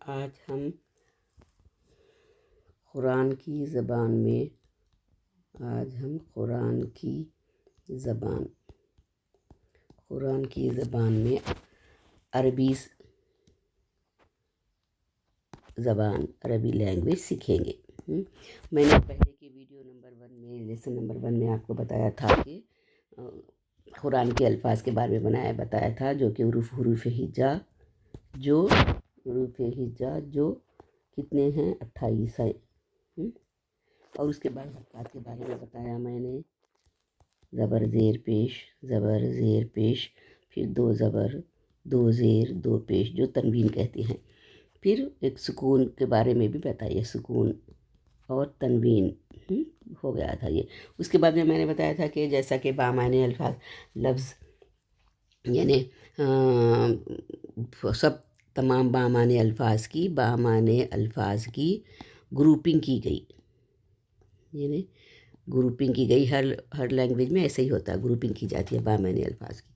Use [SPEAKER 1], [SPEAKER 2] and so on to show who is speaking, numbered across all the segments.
[SPEAKER 1] آج ہم قرآن کی زبان میں عربی لینگویج سیکھیں گے۔ میں نے پہلے کے ویڈیو لیسن نمبر 1 میں آپ کو بتایا تھا کہ قرآن کے الفاظ کے بارے میں بتایا تھا، جو کہ حروف ہجا جو کتنے ہیں 28 ہے، اور اس کے بعد حرکات کے بارے میں بتایا میں نے، زبر زیر پیش، پھر 2 زبر 2 زیر 2 پیش جو تنوین کہتے ہیں، پھر ایک سکون کے بارے میں بھی بتایا، سکون اور تنوین ہو گیا تھا یہ۔ اس کے بعد میں نے بتایا تھا کہ جیسا کہ بامعنی لفظ یعنی تمام بامعنی الفاظ کی گروپنگ کی گئی، ہر لینگویج میں ایسا ہی ہوتا ہے، گروپنگ کی جاتی ہے بامعنی الفاظ کی۔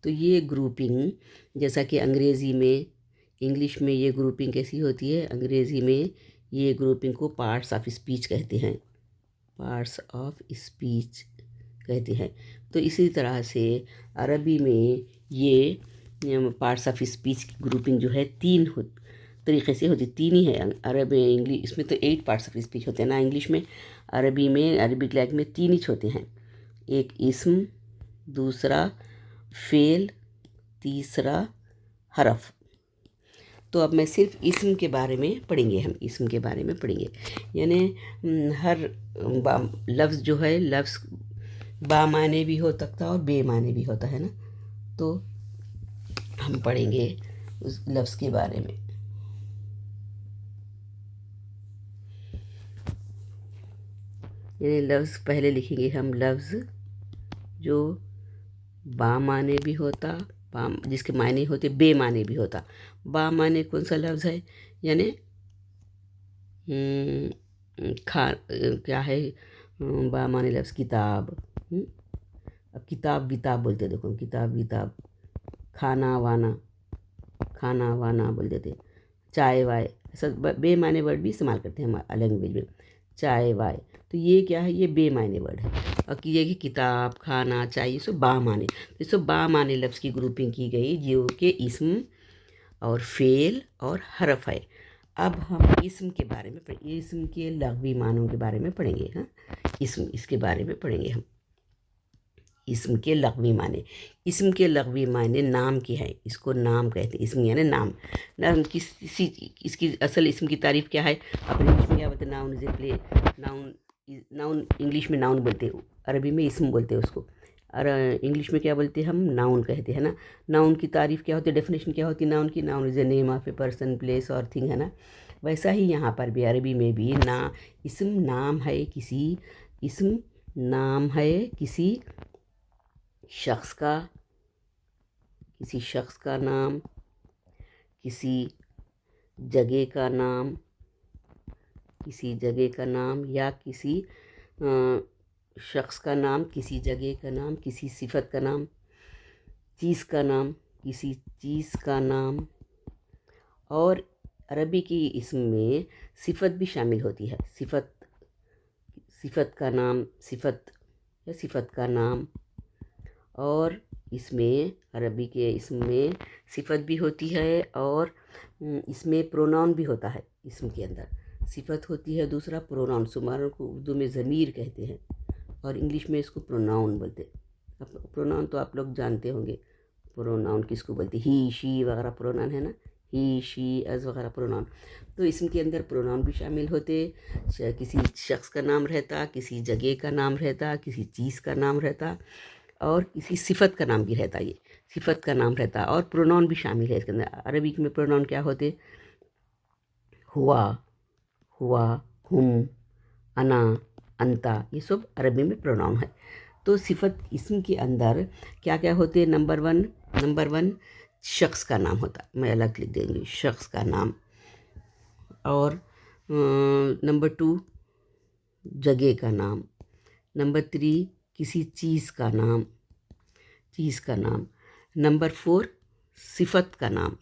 [SPEAKER 1] تو یہ گروپنگ جیسا کہ انگلش میں یہ گروپنگ کیسی ہوتی ہے، انگریزی میں یہ گروپنگ کو پارٹس آف اسپیچ کہتے ہیں، تو اسی طرح سے عربی میں یہ پارٹس آف اسپیچ کی گروپنگ جو ہے 3 طریقے سے ہوتی، 3 ہی ہے۔ انگلش اس میں تو 8 پارٹس آف اسپیچ ہوتے ہیں نا انگلش میں، عربک لینگویج میں 3 ہی ہوتے ہیں، ایک اسم، دوسرا فعل، تیسرا حرف۔ تو اب میں صرف اسم کے بارے میں پڑھیں گے، یعنی ہر لفظ جو ہے، لفظ بامعنی بھی ہو سکتا ہے اور بے معنی بھی ہوتا ہے نا، تو ہم پڑھیں گے اس لفظ کے بارے میں۔ یعنی پہلے لکھیں گے ہم لفظ جو بامعنی بھی ہوتا، جس کے معنی ہوتے بے معنی بھی ہوتا۔ بامعنی کون سا لفظ ہے؟ یعنی کیا ہے بامعنی لفظ؟ کتاب، اب کتاب وتاب بولتے، دیکھو کتاب وتاب، کھانا وانا بولتے تھے، چائے وائے، ایسا بے معنی ورڈ بھی استعمال کرتے ہیں ہمارے لینگویج میں، چائے وائے، تو یہ کیا ہے؟ یہ بے معنی ورڈ ہے۔ اور یہ کہ کتاب، کھانا، چائے، یہ سب بامعنی، بامعنی لفظ کی گروپنگ کی گئی، جو کہ اسم اور فعل اور حرف ہے۔ اب ہم اسم کے بارے میں اسم کے لغوی معنوں کے بارے میں پڑھیں گے، اس کے بارے میں پڑھیں گے ہم۔ اسم کے لغوی معنی نام کی ہے، اس کو نام کہتے ہیں، اسم یعنی نام اس کی اصل اسم کی تعریف کیا ہے؟ اپنے انگلش میں کیا بولتے ہیں؟ ناؤن انگلش میں ناؤن بولتے ہیں، عربی میں اسم بولتے ہیں اس کو، اور انگلش میں کیا بولتے ہیں ہم؟ ناؤن کہتے ہیں نا۔ ناؤن کی تعریف کیا ہوتی ہے؟ ڈیفینیشن کیا ہوتی ہے ناؤن کی؟ Noun is a name of a person, place اور تھنگ، ہے نا۔ ویسا ہی یہاں پر بھی عربی میں بھی اسم نام ہے کسی شخص کا نام، کسی جگہ کا نام، یا کسی شخص کا نام، کسی جگہ کا نام، کسی صفت کا نام، کسی چیز کا نام، اور عربی کی اسم میں صفت بھی شامل ہوتی ہے، صفت کا نام، اور اس میں عربی کے اسم میں صفت بھی ہوتی ہے، اور اس میں پروناؤن بھی ہوتا ہے، اسم کے اندر صفت ہوتی ہے، دوسرا پروناؤن، شماروں کو اردو میں ضمیر کہتے ہیں اور انگلش میں اس کو پروناؤن بولتے ہیں۔ پروناؤن تو آپ لوگ جانتے ہوں گے، پروناؤن کس کو بولتے ہیں؟ ہی، شی وغیرہ پروناؤن ہے نا، ہی، شی، از وغیرہ پروناؤن۔ تو اسم کے اندر پروناؤن بھی شامل ہوتے، کسی شخص کا نام رہتا، کسی جگہ کا نام رہتا، کسی چیز کا نام رہتا، اور کسی صفت کا نام بھی رہتا، اور پروناؤن بھی شامل ہے اس کے اندر۔ عربی میں پروناؤن کیا ہوتے؟ ہوا، ہم، انا، انتا، یہ سب عربی میں پروناؤن ہے۔ تو صفت اسم کے اندر کیا کیا ہوتے؟ نمبر ون شخص کا نام ہوتا، میں الگ لکھ دیں گی، شخص کا نام، اور نمبر 2 جگہ کا نام، نمبر 3 کسی چیز کا نام، نمبر 4 صفت کا نام.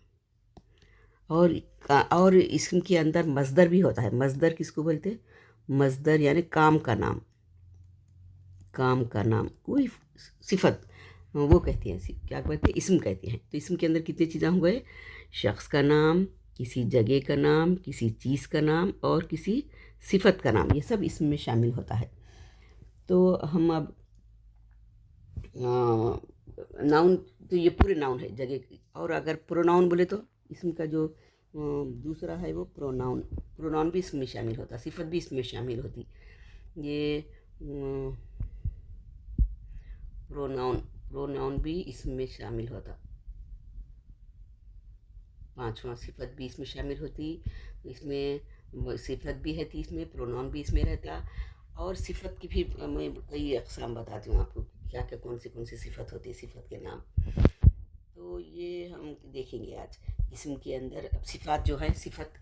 [SPEAKER 1] اور اسم کے اندر مصدر بھی ہوتا ہے. مصدر کس کو بولتے ہیں؟ مصدر یعنی کام کا نام. کام کا نام کوئی صفت وہ کہتے ہیں، کیا کہتے ہیں؟ اسم کہتے ہیں. تو اسم کے اندر کتنی چیزیں ہو گئے؟ شخص کا نام، کسی جگہ کا نام، کسی چیز کا نام اور کسی صفت کا نام. یہ سب اسم میں شامل ہوتا ہے. تو ہم اب ناؤن، تو یہ پورے ناؤن ہے جگہ کی. اور اگر پروناؤن بولے تو اسم کا جو دوسرا ہے وہ پروناؤن. پروناؤن بھی اس میں شامل ہوتا، صفت بھی اس میں شامل ہوتی. یہ پروناؤن بھی اس میں شامل ہوتا. پانچواں صفت بھی اس میں شامل ہوتی. اس میں صفت بھی رہتی، اس میں پروناؤن بھی اس میں رہتا. اور صفت کی بھی میں کئی اقسام بتاتی ہوں آپ کو، کیا کیا کون سی صفت ہوتی ہے، صفت کے نام. تو یہ ہم دیکھیں گے آج. اسم کے اندر اب صفات جو ہے، صفت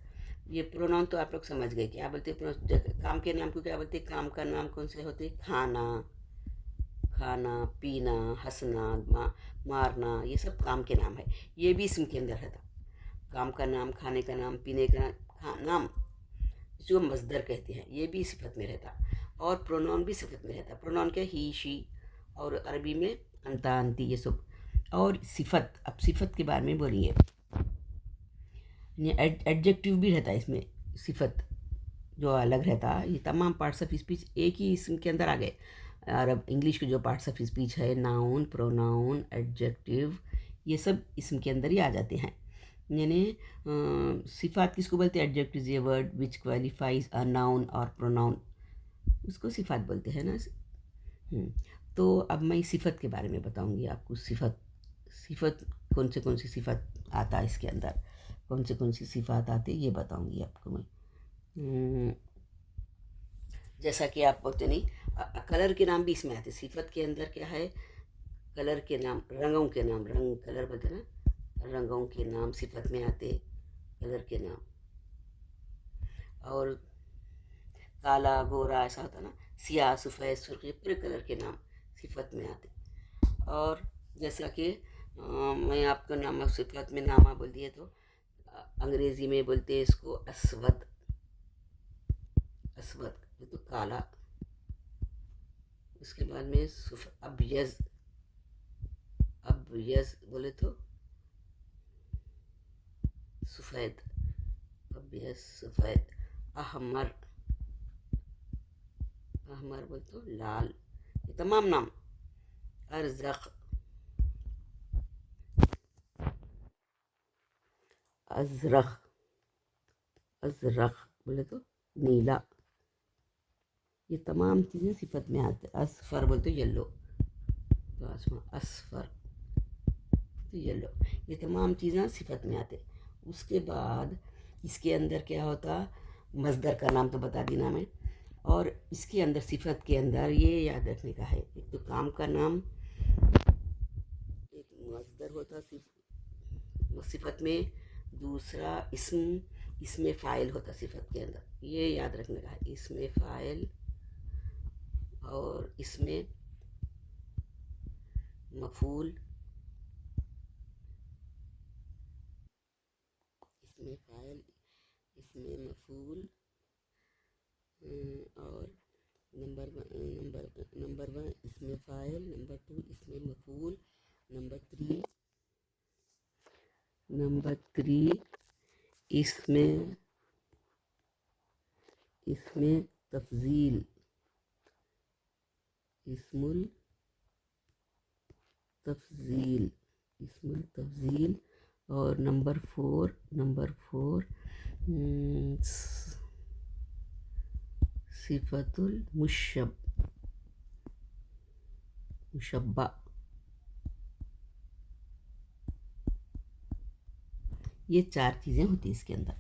[SPEAKER 1] یہ پروناؤن تو آپ لوگ سمجھ گئے کیا بولتے ہیں. کام کے نام کو کیا بولتے ہیں؟ کام کا نام کون سے ہوتے؟ کھانا پینا، ہنسنا، مارنا، یہ سب کام کے نام ہے. یہ بھی اسم کے اندر رہتا. کام کا نام، کھانے کا نام، پینے کا نام، جو مصدر کہتے ہیں، یہ بھی صفت میں رہتا. اور پروناؤن بھی صفت میں رہتا. پروناؤن کیا؟ ہی، شی، اور عربی میں انتا، انتی، یہ سب. اور صفت، اب صفت کے بارے میں بولیے. ایڈجیکٹیو بھی رہتا ہے اس میں. صفت جو الگ رہتا، یہ تمام پارٹس آف اسپیچ ایک ہی اسم کے اندر آ گئے. اور اب انگلش کے جو پارٹس آف اسپیچ ہے، ناؤن، پروناؤن، ایڈجیکٹیو، یہ سب اسم کے اندر ہی آ جاتے ہیں. یعنی صفات کس کو بولتے ہیں؟ Adjective a word which qualifies a noun اور پروناؤن، اس کو صفات بولتے ہیں نا. تو اب میں صفت کے بارے میں بتاؤں گی آپ کو. صفت کون سی صفت آتا ہے اس کے اندر، کون سی صفات آتی یہ بتاؤں گی آپ کو میں. جیسا کہ آپ بولتے نہیں، کلر کے نام بھی اس میں آتے. صفت کے اندر کیا ہے؟ کلر کے نام، رنگوں کے نام. رنگ کلر بولتے نا، رنگوں کے نام صفت میں آتے. کلر کے نام. اور کالا، گورا ایسا ہوتا نا، سیاہ، سفید، سرخ، یہ پورے کلر کے نام صفت میں آتے. اور جیسا کہ میں آپ کو نام صفت میں نامہ بول دیے تو انگریزی میں بولتے ہیں اس کو اسود. اسود تو کالا. اس کے بعد میں ابیض. ابیض بولے تو سفید. ابیض، سفید. احمر. احمر بولے تو لال. یہ تمام نام. ازرق. ازرق. ازرق بولے تو نیلا. یہ تمام چیزیں صفت میں آتے. اصفر بولے تو یلو. اصفر تو یلو. یہ تمام چیزیں صفت میں آتے. اس کے بعد اس کے اندر کیا ہوتا؟ مصدر کا نام تو بتا دینا میں. اور اس کے اندر صفت کے اندر یہ یاد رکھنے کا ہے، ایک تو کام کا نام، ایک مصدر ہوتا صفت میں، دوسرا اسم فاعل ہوتا صفت کے اندر. یہ یاد رکھنے کا ہے، اسم فاعل اور اسم مفعول. اسم فاعل، اسم مفعول. اور نمبر ون اسم فاعل، نمبر 2 اسم مفعول، نمبر 3 اسم تفضیل. اسم التفضیل. اور نمبر 4 صفت مشبہ. یہ 4 چیزیں ہوتی اس کے اندر.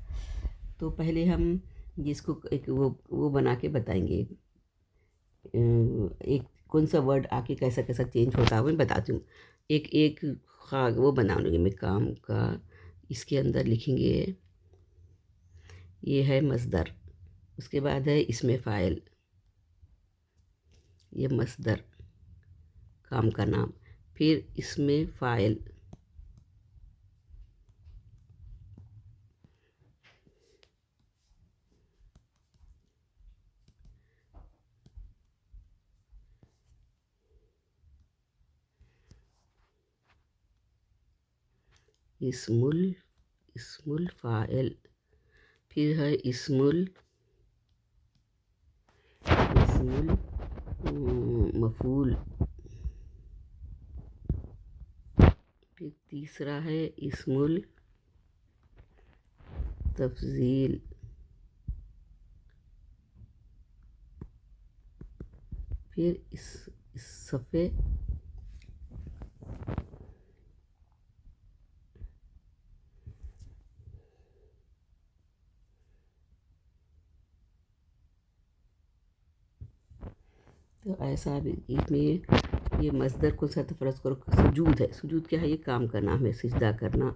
[SPEAKER 1] تو پہلے ہم جس کو ایک وہ بنا کے بتائیں گے، ایک کون سا ورڈ آ کے کیسا چینج ہوتا ہے میں بتاتی ہوں. ایک وہ بناؤں گی میں کام کا. اس کے اندر لکھیں گے یہ ہے مصدر. اس کے بعد ہے اسم فاعل، یہ مصدر کام کا نام. پھر اسم فاعل، اسم الفاعل، پھر ہے اسم المفعول، پھر تیسرا ہے اسم التفضیل، پھر اس صفحے تو ایسا بھی اس میں یہ مصدر کو ساتھ فرض کرو سجود ہے، سجود کیا ہے؟ یہ کام کا نام ہے، سجدہ کرنا،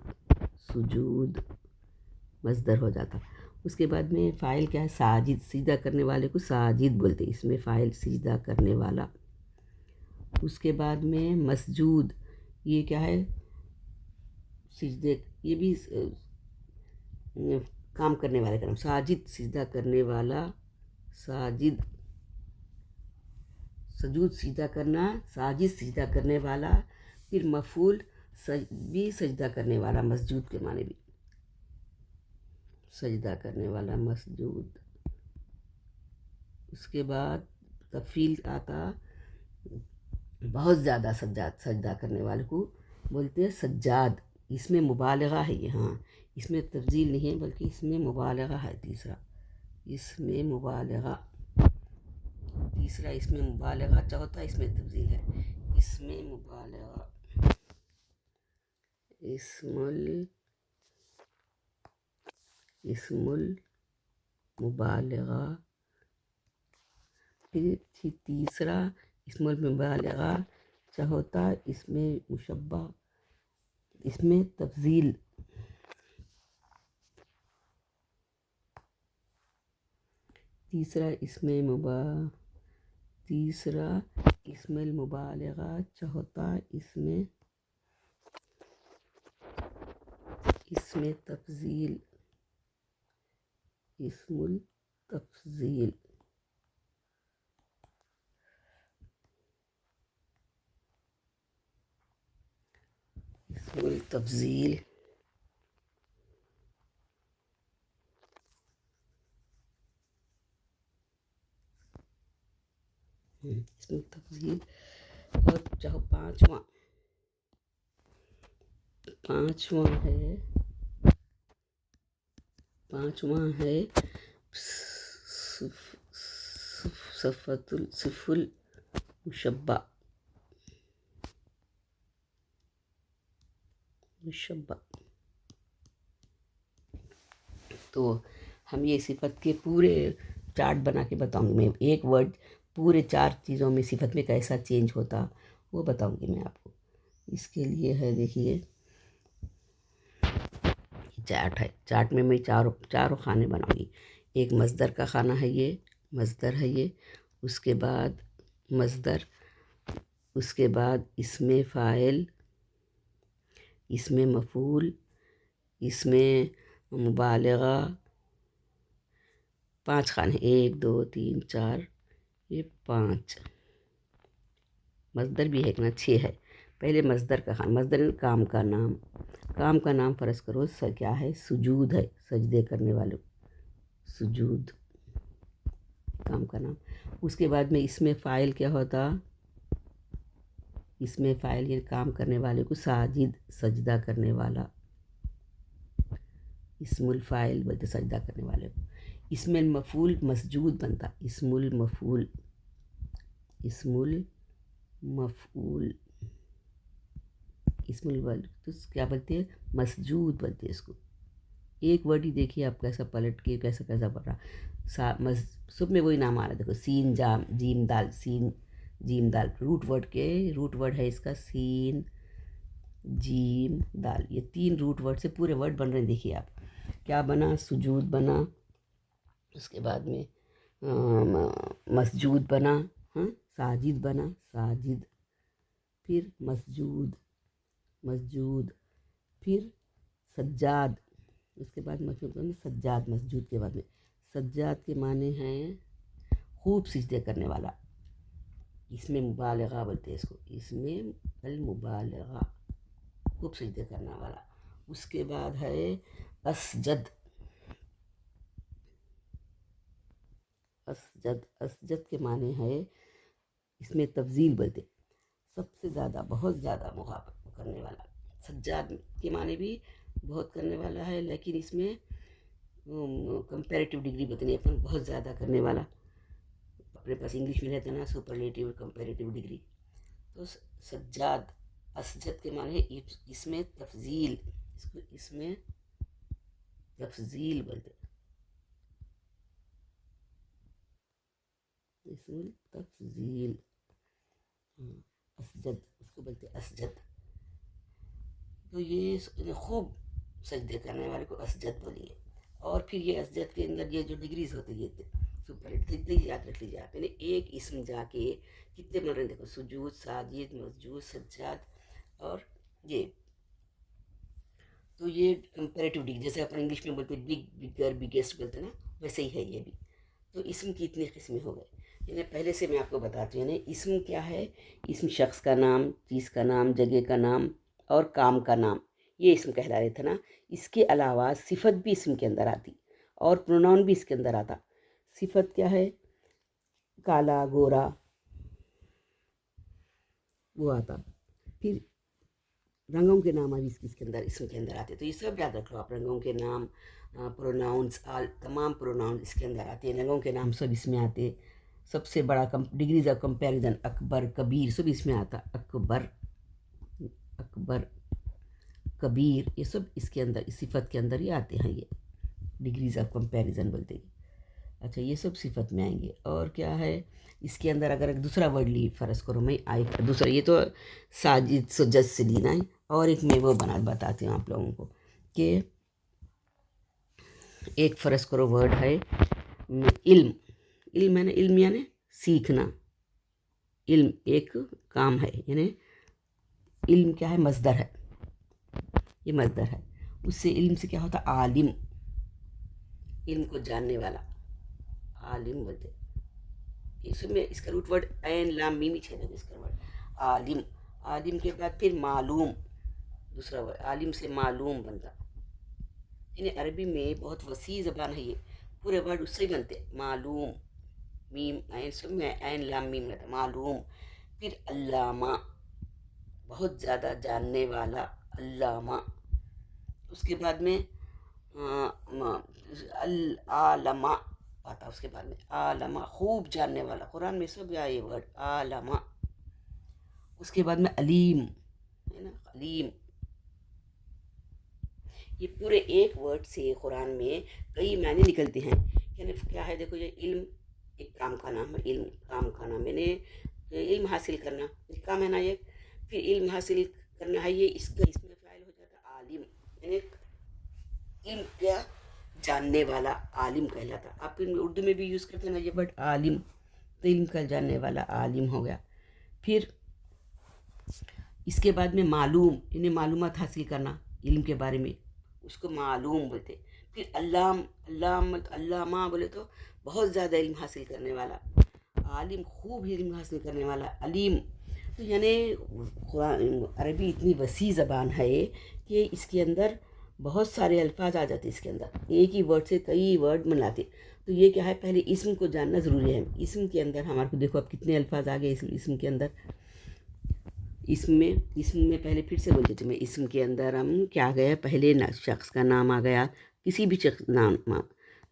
[SPEAKER 1] سجود مصدر ہو جاتا۔ اس کے بعد میں فاعل کیا ہے؟ ساجد، سجدہ کرنے والے کو ساجد بولتے، اس میں فاعل سجدہ کرنے والا۔ اس کے بعد میں مسجود، یہ کیا ہے؟ سجدے، یہ بھی کام کرنے والے کا نام، ساجد سجدہ کرنے والا، ساجد، سجود سجدہ کرنا، ساجد سجدہ کرنے والا، پھر مفعول بھی سجدہ کرنے والا، مسجود کے معنی بھی سجدہ کرنے والا، مسجود۔ اس کے بعد تفعیل آتا، بہت زیادہ سجدہ کرنے والے کو بولتے ہیں سجاد، اس میں مبالغہ ہے یہ، ہاں اس میں تفضیل نہیں ہے بلکہ اس میں مبالغہ ہے، تیسرا اس میں مبالغہ، تیسرا اس میں مبالغہ، چوتھا اس میں تفضیل ہے، اس میں مبالغہ، اسم المبالغہ، پھر تیسرا اسم المبالغہ، چوتھا اس میں مشبہ، اس میں تفضیل، تیسرا اسم المبالغہ، چوتھا اس میں تفضیل، اسم التفضیل، اسم التفضیل، اسم التفضیل۔ اور چاہو پانچواں ہے صف المشبہ، تو ہم یہ صفت کے پورے چارٹ بنا کے بتاؤں گی میں، ایک ورڈ پورے 4 چیزوں میں صفت میں کیسا چینج ہوتا وہ بتاؤں گی میں آپ کو۔ اس کے لیے ہے، دیکھیے چارٹ ہے، چارٹ میں میں چاروں خانے بناؤں گی، ایک مصدر کا خانہ ہے، یہ مصدر ہے یہ، اس کے بعد مصدر، اس کے بعد اسم فاعل، اسم مفعول، اسم مبالغہ، 5 خانے، 1 2 3 4، یہ 5، مصدر بھی ہے نا، 6 ہے۔ پہلے مصدر کا خانہ، مصدر کام کا نام، کام کا نام فرض کرو کیا ہے؟ سجود ہے، سجدے کرنے والے، سجود کام کا نام۔ اس کے بعد میں اسم فاعل کیا ہوتا؟ اسم فاعل یہ کام کرنے والے کو ساجد، سجدہ کرنے والا، اسم الفاعل بولتے سجدہ کرنے والے کو۔ اسم المفعول مسجود بنتا، اسم المفعول تو کیا بولتے ہیں؟ مسجود بولتے ہیں اس کو۔ ایک ورڈ ہی دیکھیے آپ کیسا پلٹ کے کیسا پڑھ رہا، سب میں وہی نام آ رہا، دیکھو سین جیم دال، سین جیم دال، روٹ ورڈ ہے اس کا سین جیم دال، یہ 3 روٹ ورڈ سے پورے ورڈ بن رہے ہیں، دیکھیے آپ کیا بنا، سجود بنا، اس کے بعد میں مسجود بنا، ساجد بنا، ساجد، پھر مسجود، پھر سجاد، اس کے بعد سجاد، مسجود کے بعد میں سجاد کے معنی ہیں خوب سجدے کرنے والا، اس میں مبالغہ بولتے ہیں اس کو، اس میں المبالغہ، خوب سجدے کرنے والا۔ اس کے بعد ہے اسجد. اسجد کے معنی ہے اس میں تفضیل بولتے، سب سے زیادہ، بہت زیادہ مقابلہ کرنے والا. سجاد کے معنی بھی بہت کرنے والا ہے، لیکن اس میں کمپیریٹیو ڈگری بتنی اپن بہت زیادہ کرنے والا. اپنے پاس انگلش میں رہتا نا سپرلیٹیو کمپیریٹیو ڈگری. تو سجاد اسجد کے معنی ہے اس میں تفضیل، اس میں تفضیل بولتے، اس میں تفضیل. اسجد اس کو بولتے اسجد. تو یہ خوب سجدے کرنے والے کو اسجد بولیے. اور پھر یہ اسجد کے اندر یہ جو ڈگریز ہوتی ہے سپر یاد رکھ لیجیے آپ. یعنی ایک اسم جا کے کتنے مرے دیکھو، سجود، ساجد، مسجود، سجاد. اور یہ تو یہ کمپیریٹیو ڈگری، جیسے اپنے انگلش میں بولتے بگ، بگر، بگیسٹ بولتے نا، ویسے ہی ہے یہ بھی. تو اسم کی اتنی قسمیں ہو گئے. یعنی پہلے سے میں آپ کو بتاتی ہوں، یعنی اسم کیا ہے؟ اسم شخص کا نام، چیز کا نام، جگہ کا نام اور کام کا نام، یہ اسم کہلا رہے تھے نا. اس کے علاوہ صفت بھی اسم کے اندر آتی اور پروناؤن بھی اس کے اندر آتا. صفت کیا ہے؟ کالا، گورا، وہ آتا. پھر رنگوں کے نام ابھی اس کے اندر اسم کے اندر آتے. تو یہ سب یاد رکھو آپ، رنگوں کے نام، پروناؤنس، تمام پروناؤنس اس کے اندر آتے ہیں. رنگوں کے نام سب اس میں آتے. سب سے بڑا ڈگریز آف کمپیریزن، اکبر، کبیر، سب اس میں آتا. اکبر، کبیر، یہ سب اس کے اندر، اس صفت کے اندر ہی آتے ہیں. یہ ڈگریز آف کمپیریزن بولتے ہیں. اچھا، یہ سب صفت میں آئیں گے. اور کیا ہے اس کے اندر؟ اگر ایک دوسرا ورڈ لی، فرض کرو میں دوسرا، یہ تو ساجد سجد سے لینا ہے. اور ایک میں وہ بتاتی ہوں آپ لوگوں کو کہ ایک فرض کرو ورڈ ہے علم. علم ہے نا، علم یعنی سیکھنا. علم ایک کام ہے، یعنی علم کیا ہے؟ مصدر ہے. یہ مصدر ہے. اس سے علم سے کیا ہوتا؟ عالم، علم کو جاننے والا، عالم بولتے. اس میں اس کا روٹ ورڈ عین لام میم ہی ہے. اس کا ورڈ عالم. عالم کے بعد پھر معلوم، دوسرا ورڈ عالم سے معلوم بنتا. یعنی عربی میں بہت وسیع زبان ہے یہ، پورے ورڈ اس سے ہی بنتے. معلوم، میم عین، سب میں عین لام میم رہتا. معلوم. پھر علامہ، بہت زیادہ جاننے والا، علامہ. اس کے بعد میں عالمہ آتا. اس کے بعد میں عالمہ، خوب جاننے والا. قرآن میں سب یہ ورڈ عالمہ. اس کے بعد میں علیم ہے نا، علیم. یہ پورے ایک ورڈ سے قرآن میں کئی معنی نکلتے ہیں. یعنی کیا ہے؟ دیکھو، یہ علم ایک کام کا نام ہے. علم کام کا نام، یعنی علم حاصل کرنا ایک کام ہے نا. یہ پھر علم حاصل کرنا ہے، یہ اس کا اس میں فاعل ہو جاتا عالم. یعنی علم کیا؟ جاننے والا، عالم کہلاتا. آپ اردو میں بھی یوز کرتے ہیں نا یہ ورڈ عالم. تو علم کا جاننے والا عالم ہو گیا. پھر اس کے بعد میں معلوم، یعنی معلومات حاصل کرنا علم کے بارے میں، اس کو معلوم بولتے. پھر علامہ بولے تو بہت زیادہ علم حاصل کرنے والا. عالم، خوب علم حاصل کرنے والا. علیم. تو یعنی عربی اتنی وسیع زبان ہے کہ اس کے اندر بہت سارے الفاظ آ جاتے. اس کے اندر ایک ہی ورڈ سے کئی ورڈ ملاتے. تو یہ کیا ہے؟ پہلے اسم کو جاننا ضروری ہے. اسم کے اندر ہمارے کو دیکھو اب کتنے الفاظ آ گئے اسم کے اندر. اسم میں پہلے پھر سے بولتے تھے میں، اسم کے اندر ہم کیا گیا؟ پہلے شخص کا نام آ گیا. کسی بھی شخص نام،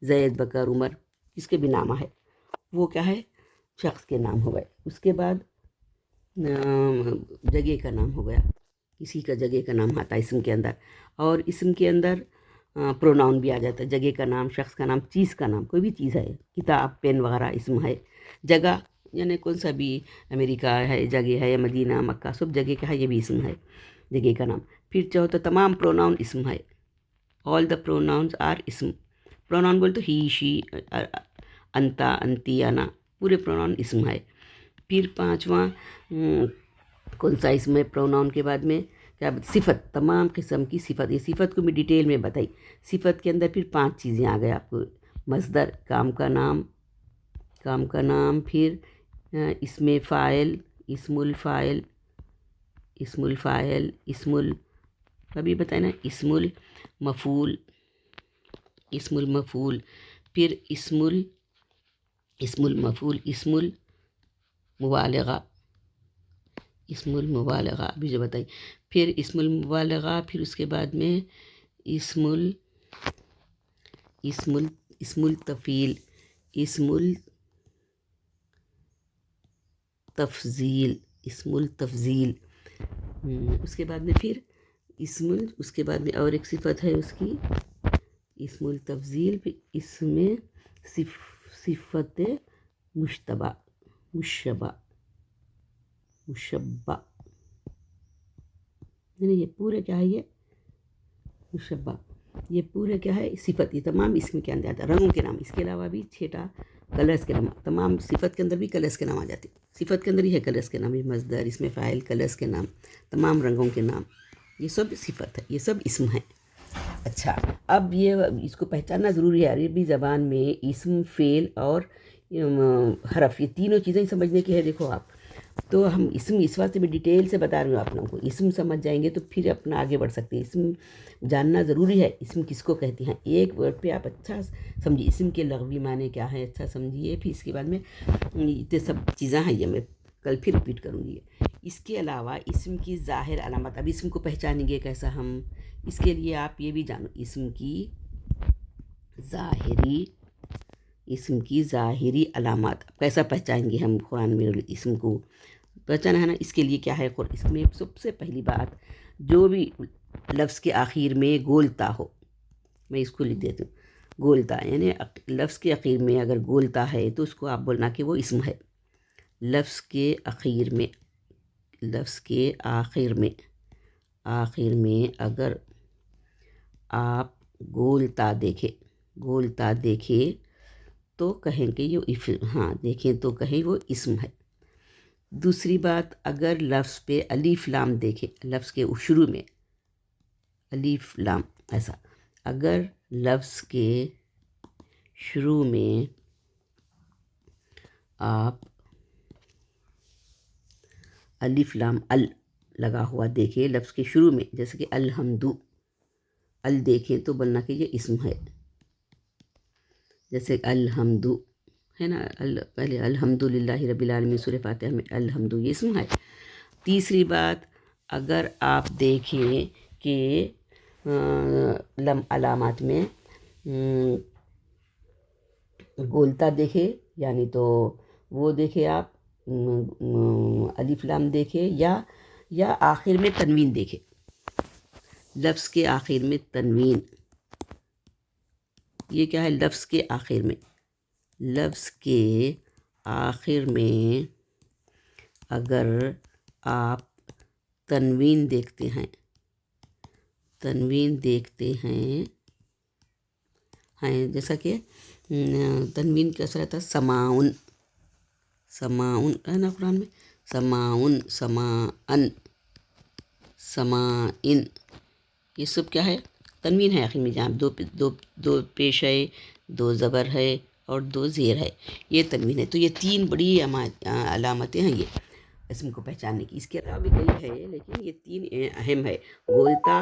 [SPEAKER 1] زید، بکر، عمر، کس کے بھی نام ہے، وہ کیا ہے؟ شخص کے نام ہو گئے. اس کے بعد جگہ کا نام ہو گیا. کسی کا جگہ کا نام آتا ہے اسم کے اندر. اور اسم کے اندر پروناؤن بھی آ جاتا ہے. جگہ کا نام، شخص کا نام، چیز کا نام، کوئی بھی چیز ہے، کتاب، پین وغیرہ اسم ہے. جگہ یعنی کون سا بھی، امریکہ ہے جگہ ہے، مدینہ، مکہ، سب جگہ کا ہے، یہ بھی اسم ہے، جگہ کا نام. پھر چوتھا تمام پروناؤن اسم ہے. آل دا پروناؤنز آر اسم. پروناؤن بولے تو ہی، شی، انتا، انتی، انا، پورے پروناؤن اسم ہے. پھر پانچواں کون سا اسم ہے پروناؤن کے بعد میں؟ کیا؟ صفت. تمام قسم کی صفت. یہ صفت کو میں ڈیٹیل میں بتائی. صفت کے اندر پھر 5 چیزیں آ گئے آپ کو. مصدر، کام کا نام، پھر اسم فاعل، اسم الفاعل، اسم ابھی بتائیں نا، اسم المفعول، پھر اسم المفعول، اسم المبالغہ ابھی جو بتائی، پھر اسم المبالغہ، پھر اس کے بعد میں اسم التفیل، اسم التفضیل، اس کے بعد میں پھر اس کے بعد میں اور ایک صفت ہے اس کی، اسم التفضیل، پھر اسم صفت مشبہ، یعنی یہ پورے کیا ہے، یہ مشبہ، یہ پورے کیا ہے صفت، یہ تمام اسم کے اندر آتا ہے، رنگوں کے نام، اس کے علاوہ بھی 6 کلرز کے نام، تمام صفت کے اندر بھی کلرز کے نام آ جاتے ہیں، صفت کے اندر ہی ہے کلرز کے نام، یہ مصدر، اس میں فاعل، کلرز کے نام، تمام رنگوں کے نام، یہ سب صفت ہے، یہ سب اسم ہیں۔ اچھا، اب یہ اس کو پہچاننا ضروری ہے، عربی زبان میں اسم، فعل اور حرف، یہ تینوں چیزیں سمجھنے کی ہے۔ دیکھو آپ، تو ہم اسم اس واسطے میں ڈیٹیل سے بتا رہی ہوں آپ لوگوں کو، اسم سمجھ جائیں گے تو پھر اپنا آگے بڑھ سکتے ہیں۔ اسم جاننا ضروری ہے، اسم کس کو کہتے ہیں، ایک ورڈ پہ آپ اچھا سمجھیے اسم کے لغوی معنی کیا ہے، اچھا سمجھیے، پھر اس کے بعد میں یہ سب چیزیں ہیں، یہ میں کل پھر ریپیٹ کروں گی۔ اس کے علاوہ اسم کی ظاہر علامت، اب اسم کو پہچانیں گے کیسا ہم، اس کے لیے آپ یہ بھی جانو، اسم کی ظاہری علامات کیسا پہچانیں گے ہم، قرآن میں اسم کو پہچانا ہے نا، اس کے لیے کیا ہے، اس میں سب سے پہلی بات، جو بھی لفظ کے آخر میں گولتا ہو، میں اس کو لکھ دیتی ہوں، گولتا یعنی لفظ کے آخر میں اگر گولتا ہے تو اس کو آپ بولنا کہ وہ اسم ہے۔ لفظ کے آخر میں اگر آپ گولتا دیکھیں تو کہیں کہ دیکھیں تو کہیں وہ اسم ہے۔ دوسری بات، اگر لفظ پہ الف لام دیکھیں، لفظ کے شروع میں الف لام، ایسا اگر لفظ کے شروع میں آپ الف لام لگا ہوا دیکھیں لفظ کے شروع میں، جیسے کہ الحمدو، دیکھیں تو بولنا کہ یہ اسم ہے، جیسے الحمدو ہے نا، پہلے الحمدللہ رب العالمین سورہ فاتحہ میں الحمدو، یہ اسم ہے۔ تیسری بات، اگر آپ دیکھیں کہ علامات میں گولتا دیکھے، یعنی تو وہ دیکھے آپ الف لام دیکھے، یا آخر میں تنوین دیکھے، لفظ کے آخر میں تنوین، یہ کیا ہے، لفظ کے آخر میں اگر آپ تنوین دیکھتے ہیں، جیسا کہ تنوین کیسا رہتا ہے، سماؤن ہے نا قرآن میں، سماءن، سمائن، یہ سب کیا ہے، تنوین ہے آخر میں، جہاں دو پیش ہے، 2 زبر ہے اور 2 زیر ہے، یہ تنوین ہے۔ تو یہ 3 بڑی علامتیں ہیں یہ اسم کو پہچاننے کی، اس کے علاوہ بھی کئی ہے لیکن یہ 3 اہم ہے، گولتا،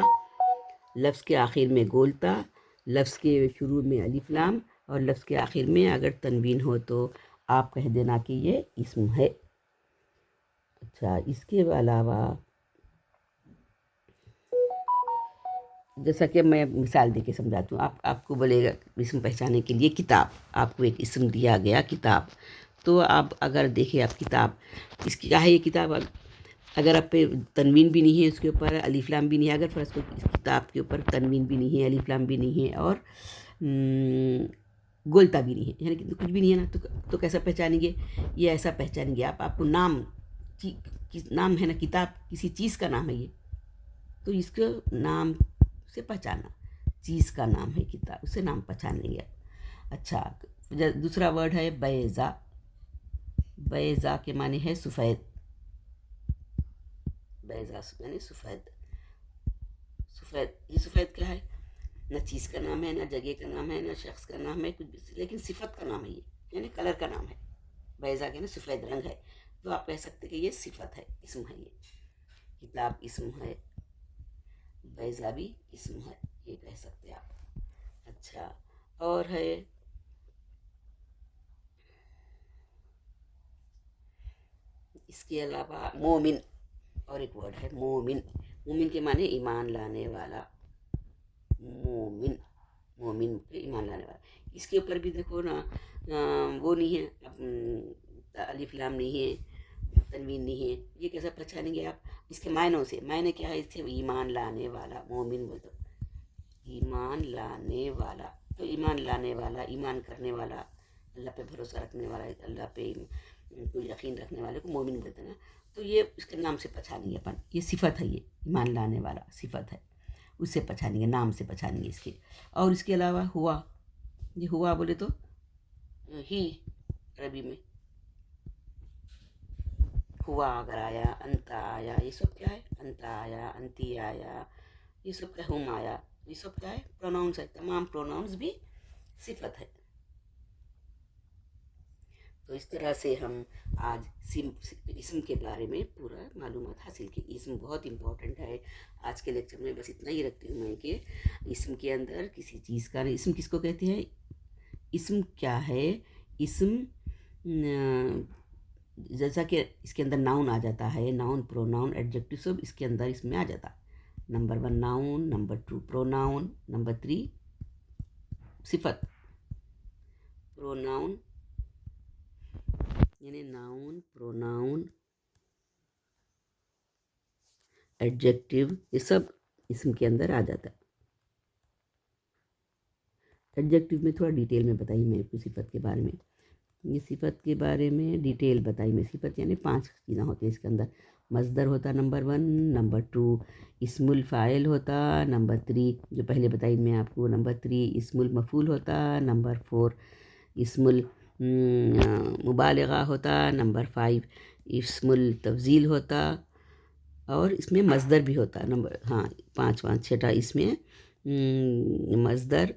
[SPEAKER 1] لفظ کے آخر میں گولتا، لفظ کے شروع میں الف لام، اور لفظ کے آخر میں اگر تنوین ہو تو آپ کہہ دینا کہ یہ اسم ہے۔ اچھا، اس کے علاوہ جیسا کہ میں مثال دے کے سمجھاتی ہوں، آپ کو بولے گا اسم پہچانے کے لیے کتاب، آپ کو ایک اسم دیا گیا کتاب، تو آپ اگر دیکھیں آپ کتاب، اس کی کیا ہے یہ کتاب، اگر آپ پہ تنوین بھی نہیں ہے، اس کے اوپر الف لام بھی نہیں ہے، اگر فرض کو اس کتاب کے اوپر تنوین بھی نہیں ہے، الف لام بھی نہیں ہے، اور گولتا بھی نہیں ہے، یعنی کہ کچھ بھی نہیں ہے نا، تو کیسا پہچانیں گے، یہ ایسا پہچانیں گے آپ کو نام ہے نا، کتاب کسی چیز کا نام ہے یہ، تو اس کو نام سے پہچانا، چیز کا نام ہے کتاب، اسے نام پہچان لیں گے۔ اچھا، دوسرا ورڈ ہے بیضا، بیضا کے معنی ہے سفید، بیضا یعنی سفید، یہ سفید کیا ہے، نہ چیز کا نام ہے، نہ جگہ کا نام ہے، نہ شخص کا نام ہے، کچھ بھی، لیکن صفت کا نام ہے یہ، یعنی کلر کا نام ہے، بیضا کے نا سفید رنگ ہے، تو آپ کہہ سکتے کہ یہ صفت ہے، اسم ہے، یہ کتاب اسم ہے، فیضہ بھی اسم ہے، یہ کہہ سکتے آپ. اچھا، اور ہے اس کے علاوہ مومن، اور ایک ورڈ ہے مومن. مومن کے معنی ایمان لانے والا. مومن، مومن پہ ایمان لانے والا. اس کے اوپر بھی دیکھو نا، وہ نہیں ہے، الف لام نہیں ہے، تنوین نہیں ہے. یہ کیسا پہچانیں گے آپ؟ اس کے معنوں سے. معنی کیا ہے اس کے؟ ایمان لانے والا. مومن بول دو، ایمان لانے والا. تو ایمان لانے والا، ایمان کرنے والا، اللہ پہ بھروسہ رکھنے والا، اللہ پہ کوئی یقین رکھنے والے کو مومن بولتے ہیں نا. تو یہ اس کے نام سے پہچانیں گے اپن. یہ صفت ہے، یہ ایمان لانے والا صفت ہے، اس سے پہچانیں گے، نام سے پہچانیں گے اس کے. اور اس کے علاوہ ہوا، یہ ہوا بولے تو ہی عربی میں ہوا اگر آیا، انت آیا، یہ سب کیا ہے؟ انت آیا، انتی آیا، یہ سب کیا؟ ہم آیا، یہ سب کیا ہے؟ پروناؤنس ہے. تمام پروناؤنس بھی صفت ہے. تو اس طرح سے ہم آج اسم کے بارے میں پورا معلومات حاصل کی. اسم بہت امپورٹنٹ ہے. آج کے لیکچر میں بس اتنا ہی رکھتی ہوں میں کہ اسم کے اندر کسی چیز کا نہیں. اسم کس کو کہتے ہیں؟ اسم کیا ہے؟ اسم جیسا کہ اس کے اندر ناؤن آ جاتا ہے، ناؤن، پروناؤن، ایڈجیکٹو، سب اس کے اندر اس میں آ جاتا. Number 1 noun, number 2 pronoun, number 3 صفت. پروناؤن یعنی ناؤن، پروناؤن، ایڈجیکٹو، یہ سب اسم کے اندر آ جاتا ہے. ایڈجیکٹو میں تھوڑا ڈیٹیل میں بتائی میں کو صفت کے بارے میں. یہ صفت کے بارے میں ڈیٹیل بتائی میں. صفت یعنی 5 چیزیں ہوتی ہیں اس کے اندر. مصدر ہوتا نمبر 1، نمبر 2 اسم الفاعل ہوتا، نمبر 3 جو پہلے بتائی میں آپ کو، نمبر 3 اسم المفعول ہوتا، نمبر 4 اسم المبالغہ ہوتا، نمبر 5 اسم التفضیل ہوتا، اور اس میں مصدر بھی ہوتا. نمبر 5 چھٹا اس میں مصدر،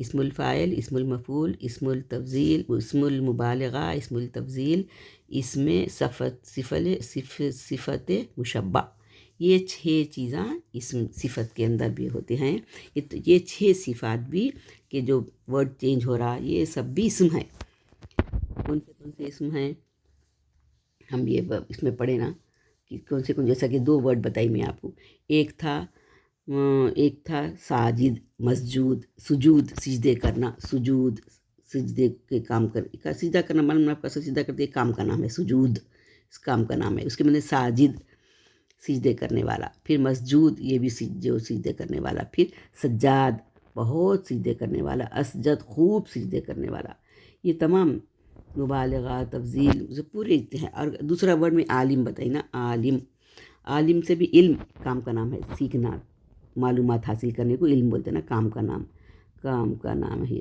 [SPEAKER 1] اسم الفاعل، اسم المفعول، اسم التفضیل، اسم المبالغہ، اسم التفضیل، اسم صفت مشبہ. یہ 6 چیزاں اسم صفت کے اندر بھی ہوتے ہیں. یہ 6 صفات بھی کہ جو ورڈ چینج ہو رہا، یہ سب بھی اسم ہے. کون سے اسم ہیں ہم یہ اس میں پڑھے نا کہ کون سے جیسا کہ 2 ورڈ بتائی میں آپ کو. ایک تھا ساجد، مسجود، سجود سجدے کرنا. سجود سجدے کے کام سجدہ کرنا، معلوم آپ کا سجدہ کرتے کام کا نام ہے. سجود اس کام کا نام ہے. اس کے معنی ساجد سجدے کرنے والا. پھر مسجود یہ بھی جو سجدے کرنے والا. پھر سجاد بہت سجدے کرنے والا. اسجد خوب سجدے کرنے والا. یہ تمام مبالغہ، تفضیل پورے ہیں. اور دوسرا ورڈ میں عالم بتائی نا. عالم سے بھی علم کام کا نام ہے، سیکھنا، معلومات حاصل کرنے کو علم بولتے ہیں نا. کام کا نام ہے.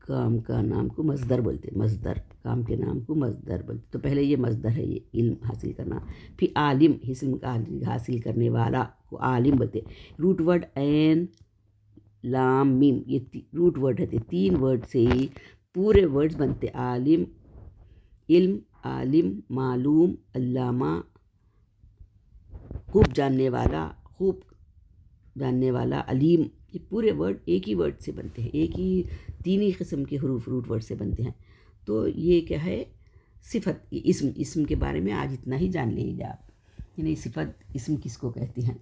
[SPEAKER 1] کام کا نام کو مصدر بولتے ہیں. مصدر کام کے نام کو مصدر بولتے. تو پہلے یہ مصدر ہے، یہ علم حاصل کرنا. پھر عالم اسم کا حاصل کرنے والا کو عالم بولتے. روٹ ورڈ عین لام میم، یہ روٹ ورڈ ہے. 3 ورڈ سے ہی پورے ورڈز بنتے. عالم، علم، عالم، معلوم، علامہ، خوب جاننے والا، علیم. یہ پورے ورڈ ایک ہی ورڈ سے بنتے ہیں. ایک ہی 3 ہی قسم کے حروف روٹ ورڈ سے بنتے ہیں. تو یہ کیا ہے؟ صفت. اسم کے بارے میں آج اتنا ہی جان لیجیے آپ. یعنی صفت اسم کس کو کہتے ہیں.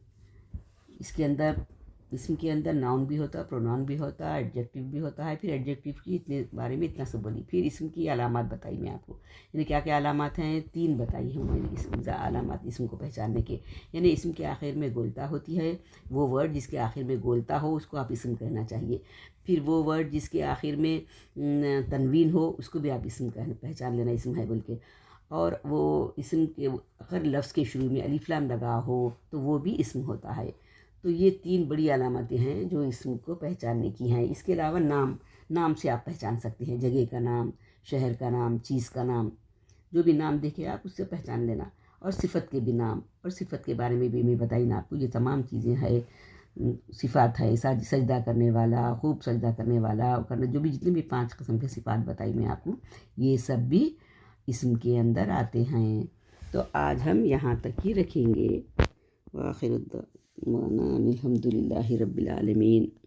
[SPEAKER 1] اسم کے اندر ناؤن بھی ہوتا، پروناؤن بھی ہوتا، ایڈجیکٹو بھی ہوتا ہے. پھر ایڈجیکٹو کی بارے میں اتنا سب بولی. پھر اسم کی علامات بتائی میں آپ کو. یعنی کیا کیا علامات ہیں؟ 3 بتائی ہیں میں نے علامات اسم کو پہچاننے کے. یعنی اسم کے آخر میں گولتا ہوتی ہے. وہ ورڈ جس کے آخر میں گولتا ہو اس کو آپ اسم کہنا چاہیے. پھر وہ ورڈ جس کے آخر میں تنوین ہو اس کو بھی آپ اسم پہچان لینا اسم ہے بول کے. اور وہ اسم کے اگر لفظ کے شروع میں الف لام لگا ہو تو وہ بھی اسم ہوتا ہے. تو یہ 3 بڑی علامتیں ہیں جو اسم کو پہچاننے کی ہیں. اس کے علاوہ نام سے آپ پہچان سکتے ہیں. جگہ کا نام، شہر کا نام، چیز کا نام، جو بھی نام دیکھے آپ اس سے پہچان لینا. اور صفت کے بھی نام، اور صفت کے بارے میں بھی میں بتائی نا آپ کو. یہ تمام چیزیں ہے، صفات ہے. سجدہ کرنے والا، خوب سجدہ کرنے والا، جو بھی جتنے بھی 5 قسم کے صفات بتائی میں آپ کو، یہ سب بھی اسم کے اندر آتے ہیں. تو آج ہم یہاں تک ہی رکھیں گے۔ وآخر الدعوانا الحمد للہ رب العالمین۔